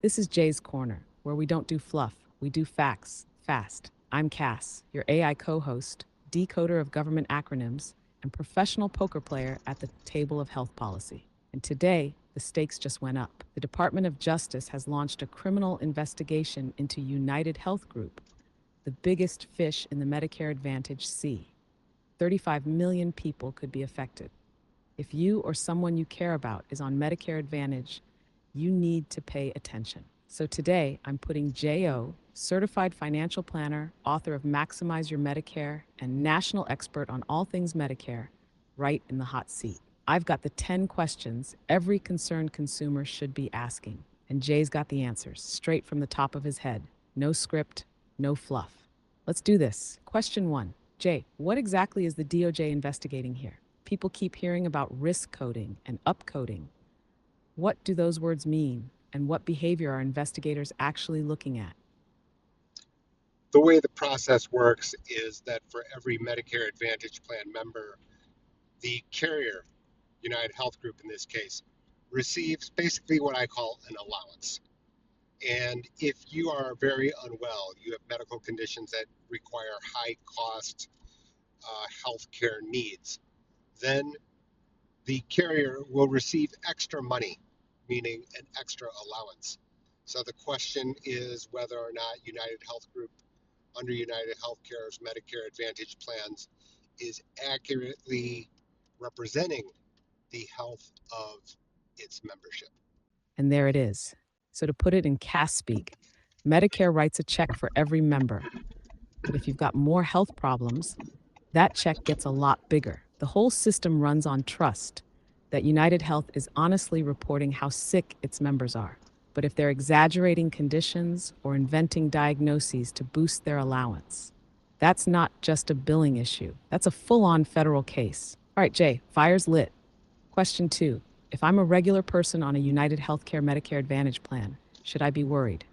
This is Jay's Corner, where we don't do fluff, we do facts, fast. I'm Cass, your AI co host, decoder of government acronyms, and professional poker player at the table of health policy. And today, the stakes just went up. The Department of Justice has launched a criminal investigation into UnitedHealth Group, the biggest fish in the Medicare Advantage sea. 35 million people could be affected. If you or someone you care about is on Medicare Advantage, you need to pay attention. So today, I'm putting Jae Oh, certified financial planner, author of Maximize Your Medicare, and national expert on all things Medicare, right in the hot seat. I've got the 10 questions every concerned consumer should be asking, and Jay's got the answers straight from the top of his head. No script, no fluff. Let's do this. Question one. Jay, what exactly is the DOJ investigating here? People keep hearing about risk coding and upcoding. What do those words mean, and what behavior are investigators actually looking at? The way the process works is that for every Medicare Advantage plan member, the carrier, United Health Group in this case, receives basically what I call an allowance. And if you are very unwell, you have medical conditions that require high cost health care needs, then the carrier will receive extra money, meaning an extra allowance. So the question is whether or not United Health Group, under UnitedHealthcare's Medicare Advantage plans, is accurately representing the health of its membership. And there it is. So, to put it in CAS speak, Medicare writes a check for every member. But if you've got more health problems, that check gets a lot bigger. The whole system runs on trust that United Health is honestly reporting how sick its members are. But if they're exaggerating conditions or inventing diagnoses to boost their allowance, that's not just a billing issue. That's a full on federal case. All right, Jay, fire's lit. Question two. If I'm a regular person on a United Healthcare Medicare Advantage plan, should I be worried?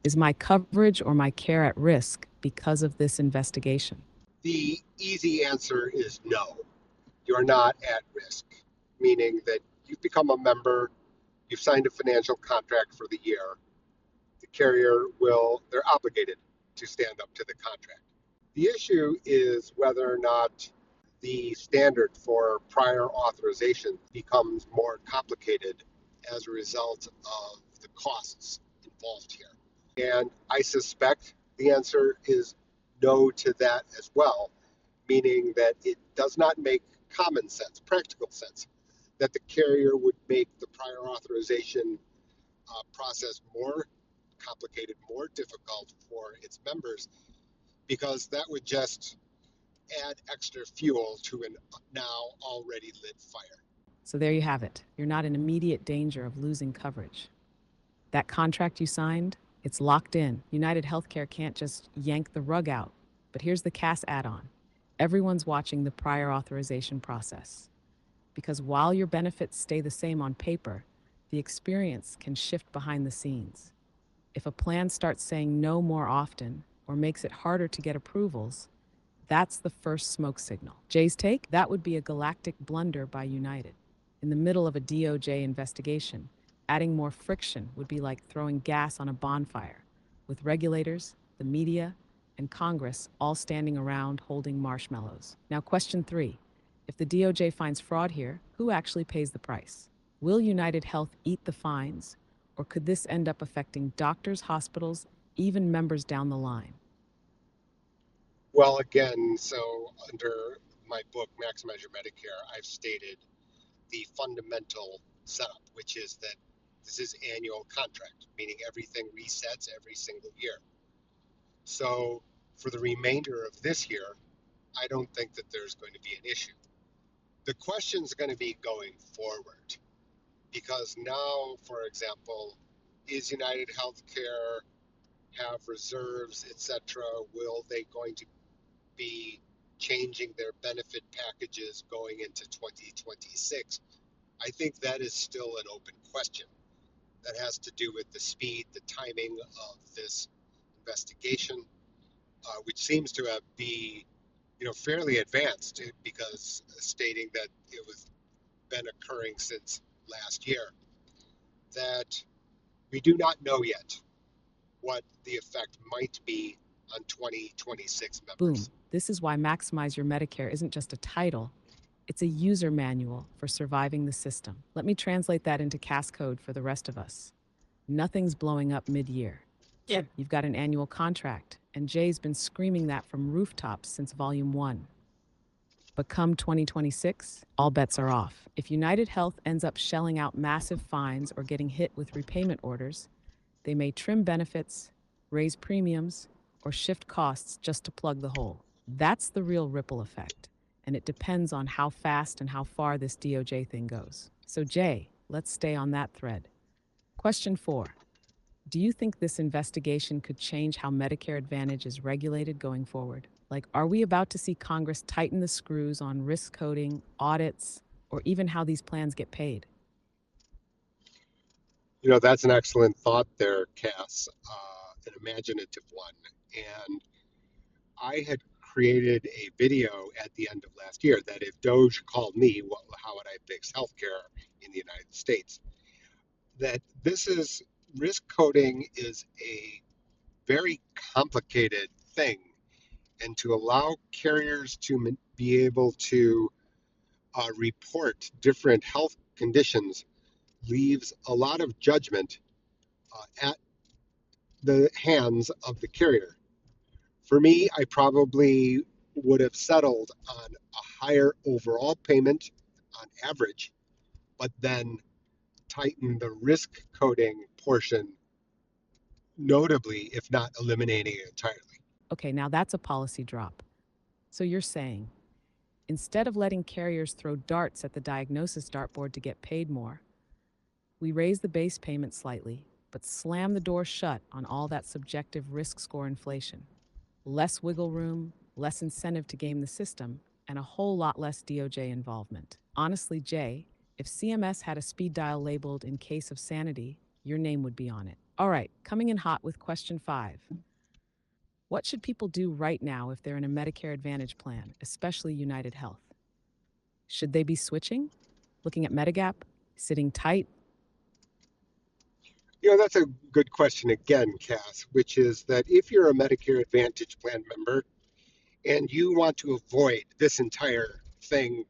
Is my coverage or my care at risk because of this investigation? The easy answer is no. You're not at risk, meaning that you've become a member, you've signed a financial contract for the year. The carrier they're obligated to stand up to the contract. The issue is whether or not the standard for prior authorization becomes more complicated as a result of the costs involved here. And I suspect the answer is no to that as well, meaning that it does not make common sense, practical sense, that the carrier would make the prior authorization process more complicated, more difficult for its members, because that would just add extra fuel to a now already lit fire. So there you have it. You're not in immediate danger of losing coverage. That contract you signed, it's locked in. United Healthcare can't just yank the rug out. But here's the CAS add on. Everyone's watching the prior authorization process. Because while your benefits stay the same on paper, the experience can shift behind the scenes. If a plan starts saying no more often or makes it harder to get approvals, that's the first smoke signal. Jay's take? That would be a galactic blunder by United. In the middle of a DOJ investigation, adding more friction would be like throwing gas on a bonfire, with regulators, the media, and Congress all standing around holding marshmallows. Now, question three. If the DOJ finds fraud here, who actually pays the price? Will United Health eat the fines, or could this end up affecting doctors, hospitals, even members down the line? Well, again, so under my book, Maximize Your Medicare, I've stated the fundamental setup, which is that this is annual contract, meaning everything resets every single year. So for the remainder of this year, I don't think that there's going to be an issue. The question is going to be going forward, because now, for example, is United Healthcare have reserves, etc.? Will they going to be changing their benefit packages going into 2026? I think that is still an open question. That has to do with the speed, the timing of this investigation, which seems to have be, fairly advanced, because stating that it was been occurring since last year. That We do not know yet what the effect might be on 2026 Boom. members. This is why Maximize Your Medicare isn't just a title, it's a user manual for surviving the system. Let me translate that into CAS code for the rest of us. Nothing's blowing up mid year. Yeah. You've got an annual contract, and Jay's been screaming that from rooftops since Volume 1. But come 2026, all bets are off. If United Health ends up shelling out massive fines or getting hit with repayment orders, they may trim benefits, raise premiums, or shift costs just to plug the hole. That's the real ripple effect, and it depends on how fast and how far this DOJ thing goes. So, Jay, let's stay on that thread. Question 4. Do you think this investigation could change how Medicare Advantage is regulated going forward? Like, are we about to see Congress tighten the screws on risk coding, audits, or even how these plans get paid? That's an excellent thought there, Cass, an imaginative one. And I had created a video at the end of last year that if Doge called me, how would I fix healthcare in the United States? That this is risk coding is a very complicated thing, and to allow carriers to be able to report different health conditions leaves a lot of judgment at the hands of the carrier. For me, I probably would have settled on a higher overall payment on average, but then tighten the risk coding portion notably, if not eliminating it entirely. Okay, now that's a policy drop. So you're saying, instead of letting carriers throw darts at the diagnosis dartboard to get paid more, we raise the base payment slightly, but slam the door shut on all that subjective risk score inflation. Less wiggle room, less incentive to game the system, and a whole lot less DOJ involvement. Honestly, Jay, if CMS had a speed dial labeled "in case of sanity," your name would be on it. All right, coming in hot with question 5. What should people do right now if they're in a Medicare Advantage plan, especially United Health? Should they be switching? Looking at Medigap? Sitting tight? That's a good question again, Cass, which is that if you're a Medicare Advantage plan member and you want to avoid this entire thing,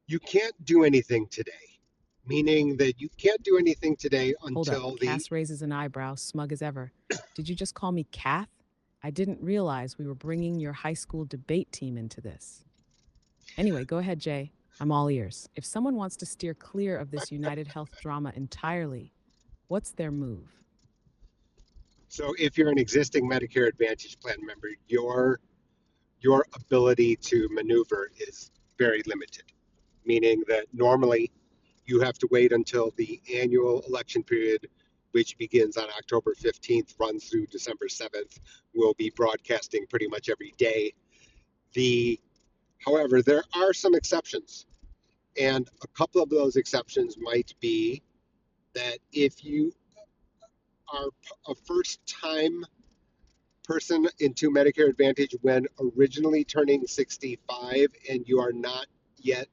you can't do anything today. Meaning that you can't do anything today Hold up, until the Cass raises an eyebrow, smug as ever. Did you just call me Kath? I didn't realize we were bringing your high school debate team into this. Anyway, go ahead, Jay. I'm all ears. If someone wants to steer clear of this United Health drama entirely, what's their move? so if you're an existing Medicare Advantage plan member, your ability to maneuver is very limited. Meaning that normally you have to wait until the annual election period, which begins on October 15th, runs through December 7th. We'll be broadcasting pretty much every day. However, there are some exceptions, and a couple of those exceptions might be that if you are a first-time person into Medicare Advantage when originally turning 65 and you are not yet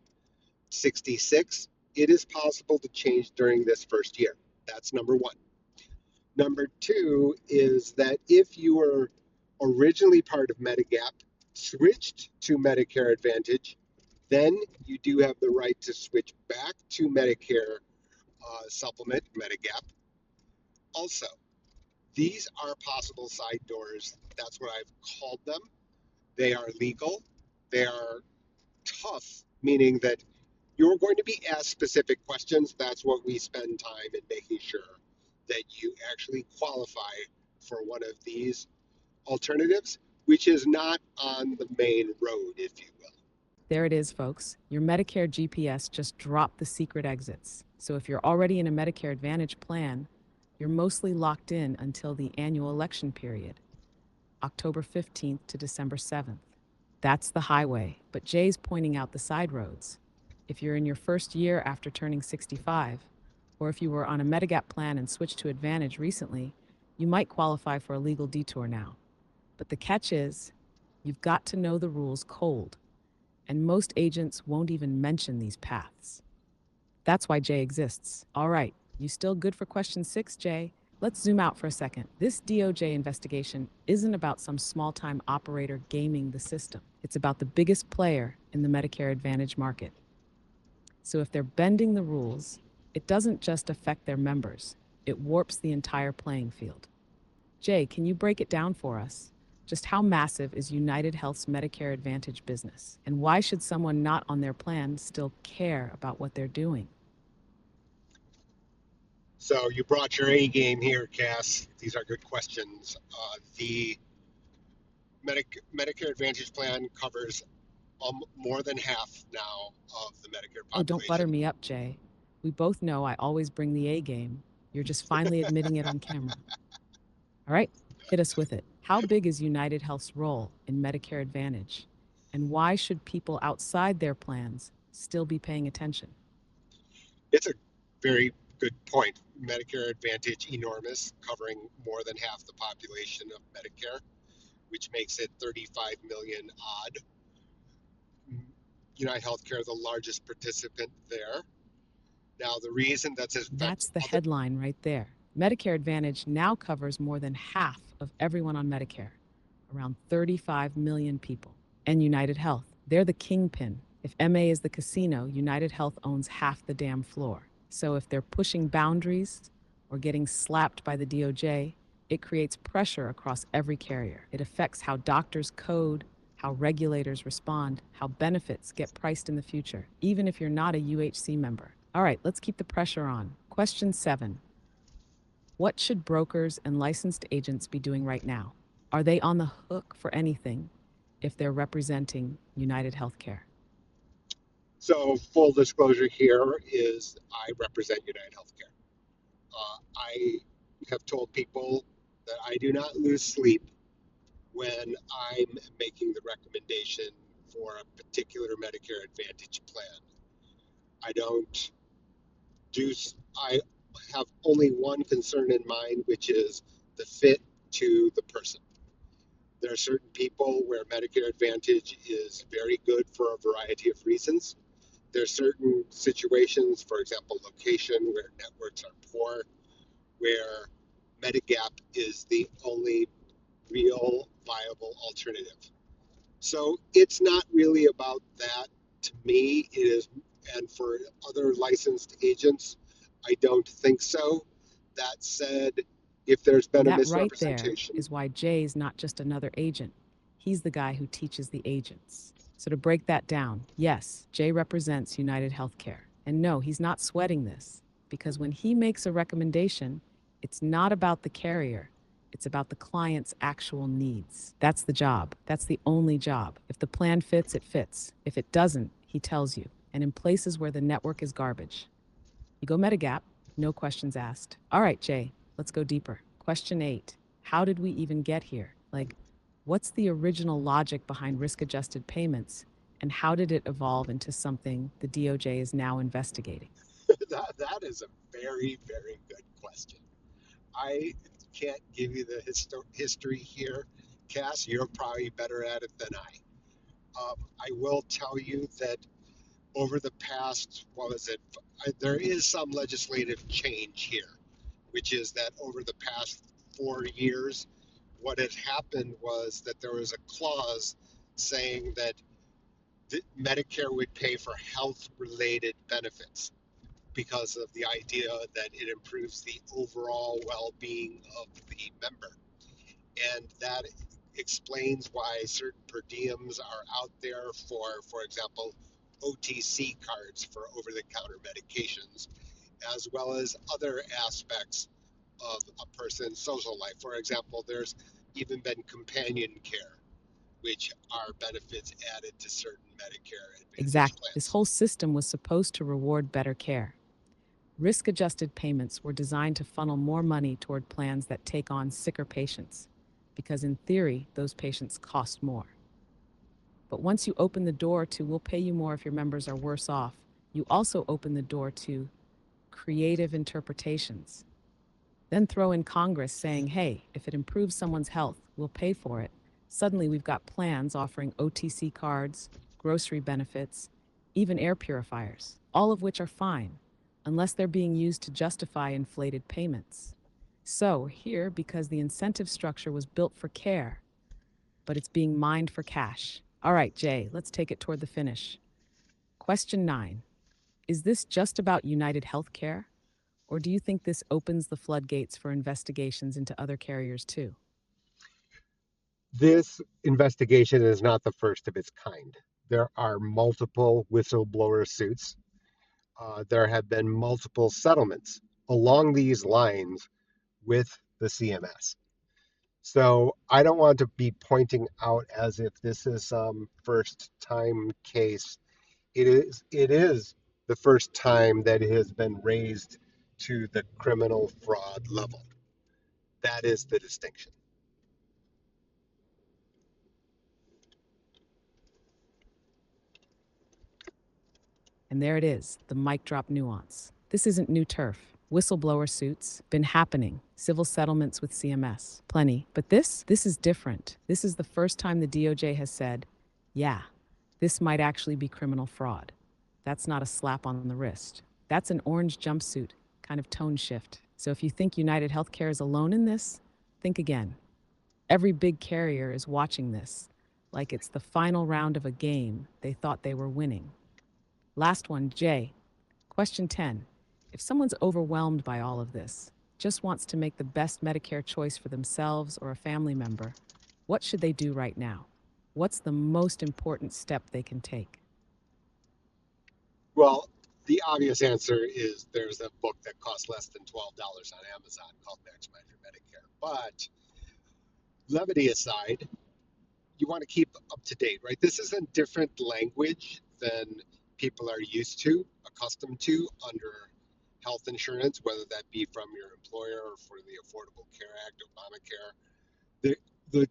66, it is possible to change during this first year. That's number one. Number two is that if you were originally part of Medigap, switched to Medicare Advantage, then you do have the right to switch back to Medicare Supplement, Medigap. Also, these are possible side doors. That's what I've called them. They are legal. They are tough, meaning that you're going to be asked specific questions. That's what we spend time in making sure that you actually qualify for one of these alternatives, which is not on the main road, if you will. There it is, folks. Your Medicare GPS just dropped the secret exits. So if you're already in a Medicare Advantage plan, you're mostly locked in until the annual election period, October 15th to December 7th. That's the highway, but Jay's pointing out the side roads. If you're in your first year after turning 65, or if you were on a Medigap plan and switched to Advantage recently, you might qualify for a legal detour now. But the catch is, you've got to know the rules cold, and most agents won't even mention these paths. That's why Jay exists. All right, You still good for question 6, Jay? Let's zoom out for a second. This DOJ investigation isn't about some small time operator gaming the system, it's about the biggest player in the Medicare Advantage market. So if they're bending the rules, it doesn't just affect their members, it warps the entire playing field. Jay, can you break it down for us? Just how massive is United Health's Medicare Advantage business? And why should someone not on their plan still care about what they're doing? So you brought your A game here, Cass. These are good questions. The Medicare Advantage plan covers more than half now of the Medicare Oh, don't butter population. me up, Jay. We both know I always bring the A game. You're just finally admitting it on camera. All right, hit us with it. How big is United Health's role in Medicare Advantage? And why should people outside their plans still be paying attention? It's a very good point. Medicare Advantage enormous, covering more than half the population of Medicare, which makes it 35 million odd. UnitedHealthcare, the largest participant there. Now, the reason that this affects That's the other, headline right there. Medicare Advantage now covers more than half of everyone on Medicare, around 35 million people. And United Health, they're the kingpin. If MA is the casino, United Health owns half the damn floor. So if they're pushing boundaries or getting slapped by the DOJ, it creates pressure across every carrier. It affects how doctors code, how regulators respond, how benefits get priced in the future, even if you're not a UHC member. All right, let's keep the pressure on. Question 7. What should brokers and licensed agents be doing right now? Are they on the hook for anything if they're representing United Healthcare? so full disclosure here is I represent UnitedHealthcare. I have told people that I do not lose sleep when I'm making the recommendation for a particular Medicare Advantage plan. I don't do, I have only one concern in mind, which is the fit to the person. There are certain people where Medicare Advantage is very good for a variety of reasons. There are certain situations, for example, location where networks are poor, where Medigap is the only real viable alternative. So it's not really about that to me. It is, and for other licensed agents, I don't think so. That said, if there's been a That right there misrepresentation, is why Jay's not just another agent. He's the guy who teaches the agents. So to break that down, yes, Jay represents United Healthcare. And no, he's not sweating this because when he makes a recommendation, it's not about the carrier. It's about the client's actual needs. That's the job. That's the only job. If the plan fits, it fits. If it doesn't, he tells you. And in places where the network is garbage, you go Medigap, no questions asked. All right, Jay, let's go deeper. Question 8. How did we even get here? Like, what's the original logic behind risk adjusted payments, and how did it evolve into something the DOJ is now investigating? that is a very, very good question. I can't give you the history here, Cass. You're probably better at it than I. I will tell you that over the past, what was it? There is some legislative change here, which is that over the past 4 years, what had happened was that there was a clause saying that Medicare would pay for health related benefits because of the idea that it improves the overall well being of the member. And that explains why certain per diems are out there for example, OTC cards for over the counter medications, as well as other aspects of a person's social life. For example, there's even been companion care, which are benefits added to certain Medicare Advantage Exactly. This plans. whole system was supposed to reward better care. Risk adjusted payments were designed to funnel more money toward plans that take on sicker patients, because in theory, those patients cost more. But once you open the door to we'll pay you more if your members are worse off, you also open the door to creative interpretations. Then throw in Congress saying, hey, if it improves someone's health, we'll pay for it. Suddenly we've got plans offering OTC cards, grocery benefits, even air purifiers, all of which are fine. unless they're being used to justify inflated payments. So, here, because the incentive structure was built for care, but it's being mined for cash. All right, Jay, let's take it toward the finish. Question 9. Is this just about UnitedHealthcare? Or do you think this opens the floodgates for investigations into other carriers too? This investigation is not the first of its kind. There are multiple whistleblower suits. There have been multiple settlements along these lines with the CMS. So I don't want to be pointing out as if this is some first time case. It is the first time that it has been raised to the criminal fraud level. That is the distinction. And there it is, the mic drop nuance. This isn't new turf. Whistleblower suits, been happening. Civil settlements with CMS, plenty. But this is different. This is the first time the DOJ has said, yeah, this might actually be criminal fraud. That's not a slap on the wrist. That's an orange jumpsuit, kind of tone shift. So if you think UnitedHealthcare is alone in this, think again. Every big carrier is watching this, like it's the final round of a game they thought they were winning. Last one, Jay. Question 10. If someone's overwhelmed by all of this, just wants to make the best Medicare choice for themselves or a family member, what should they do right now? What's the most important step they can take? Well, the obvious answer is there's a book that costs less than $12 on Amazon called Maximize Your Medicare. But levity aside, you want to keep up to date, right? This is a different language than people are used to, accustomed to under health insurance, whether that be from your employer or for the Affordable Care Act, Obamacare. The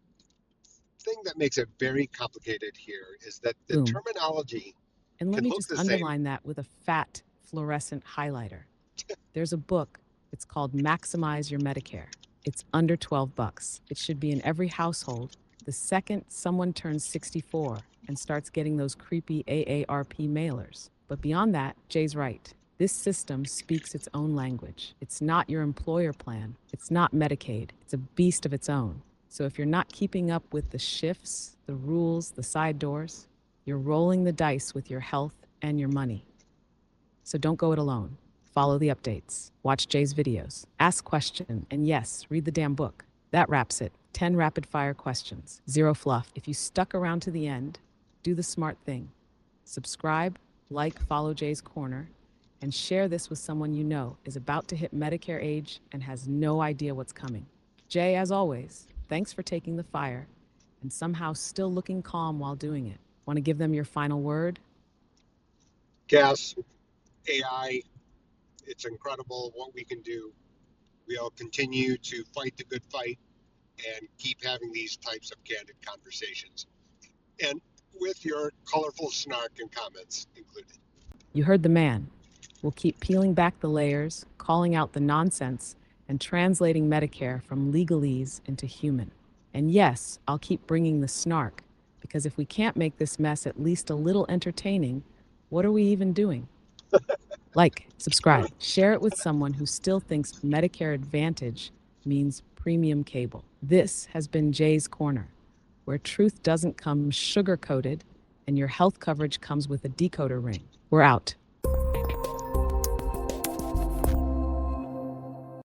thing that makes it very complicated here is that the Boom. terminology And let can me look just the same. underline that with a fat fluorescent highlighter. There's a book. It's called Maximize Your Medicare. It's under 12 bucks. It should be in every household. The second someone turns 64 and starts getting those creepy AARP mailers. But beyond that, Jay's right. This system speaks its own language. It's not your employer plan. It's not Medicaid. It's a beast of its own. So if you're not keeping up with the shifts, the rules, the side doors, you're rolling the dice with your health and your money. So don't go it alone. Follow the updates, watch Jay's videos, ask questions, and yes, read the damn book. That wraps it. 10 rapid fire questions, zero fluff. If you stuck around to the end, do the smart thing. Subscribe, like, follow Jay's Corner, and share this with someone you know is about to hit Medicare age and has no idea what's coming. Jay, as always, thanks for taking the fire and somehow still looking calm while doing it. Want to give them your final word? Gas, AI, it's incredible what we can do. We'll continue to fight the good fight and keep having these types of candid conversations. And with your colorful snark and comments included. You heard the man. We'll keep peeling back the layers, calling out the nonsense, and translating Medicare from legalese into human. And yes, I'll keep bringing the snark, because if we can't make this mess at least a little entertaining, what are we even doing? Like, subscribe, share it with someone who still thinks Medicare Advantage means premium cable. This has been Jay's Corner, where truth doesn't come sugar coated and your health coverage comes with a decoder ring. We're out.